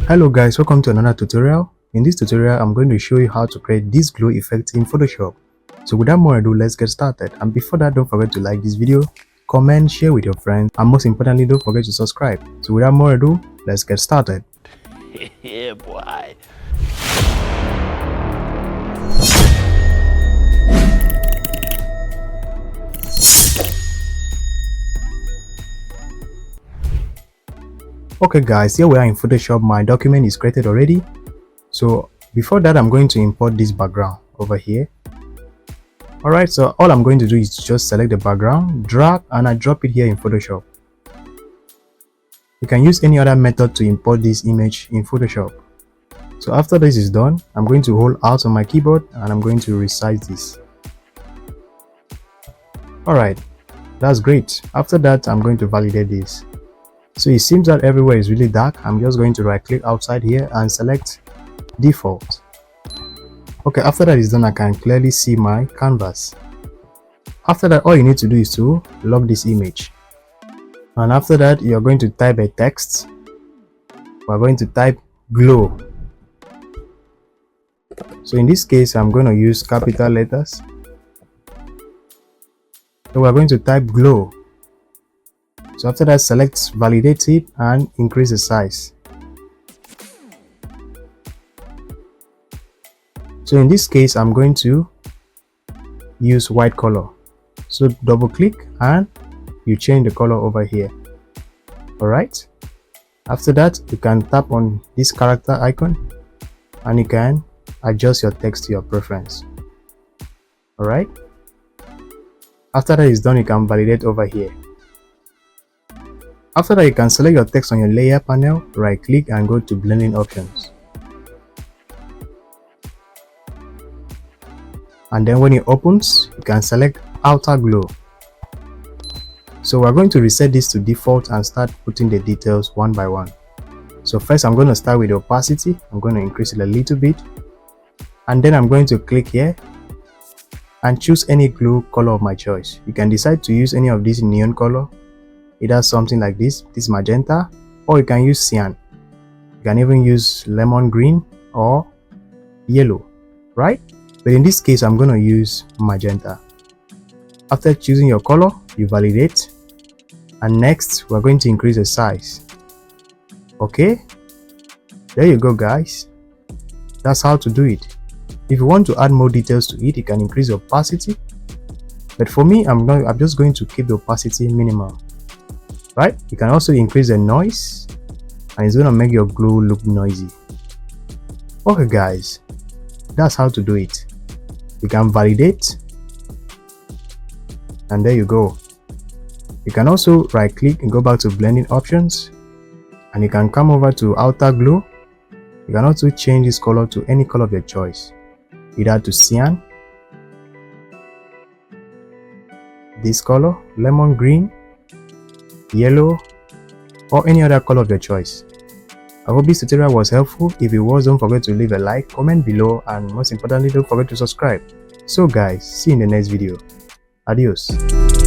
Hello guys, welcome to another tutorial. In this tutorial, I'm going to show you how to create this glow effect in Photoshop. So without more ado, let's get started. And before that, don't forget to like this video, comment, share with your friends, and most importantly, don't forget to subscribe. So without more ado, let's get started. Yeah, boy. Okay guys, here we are in Photoshop. My document is created already. So before that, I'm going to import this background over here. Alright, so all I'm going to do is just select the background, drag, and I drop it here in Photoshop. You can use any other method to import this image in Photoshop. So after this is done, I'm going to hold Alt on my keyboard and I'm going to resize this. Alright, that's great. After that, I'm going to validate this. So it seems that everywhere is really dark. I'm just going to right click outside here and select default. Okay, after that is done, I can clearly see my canvas. After that, all you need to do is to lock this image. And after that, you're going to type a text. We're going to type glow. So in this case, I'm going to use capital letters. So we're going to type glow. So after that, select validate it and increase the size. So in this case, I'm going to use white color. So double click and you change the color over here. Alright. After that, you can tap on this character icon and you can adjust your text to your preference. Alright. After that is done, you can validate over here. After that, you can select your text on your layer panel, right click and go to blending options. And then when it opens, you can select outer glow. So we're going to reset this to default and start putting the details one by one. So first, I'm going to start with the opacity. I'm going to increase it a little bit. And then I'm going to click here and choose any glow color of my choice. You can decide to use any of these neon color. Either something like this magenta, or you can use cyan. You can even use lemon green or yellow, right? But in this case, I'm going to use magenta. After choosing your color, you validate, and next we're going to increase the size. Okay, there you go guys. That's how to do it. If you want to add more details to it, you can increase the opacity, but for me, I'm just going to keep the opacity minimal. Right, you can also increase the noise and it's going to make your glow look noisy. Okay guys, that's how to do it. You can validate and there you go. You can also right click and go back to blending options and you can come over to outer glow. You can also change this color to any color of your choice, either to cyan, this color, lemon green, yellow, or any other color of your choice. I hope this tutorial was helpful. If it was, don't forget to leave a like, comment below, and most importantly, don't forget to subscribe. So guys, see you in the next video. Adios.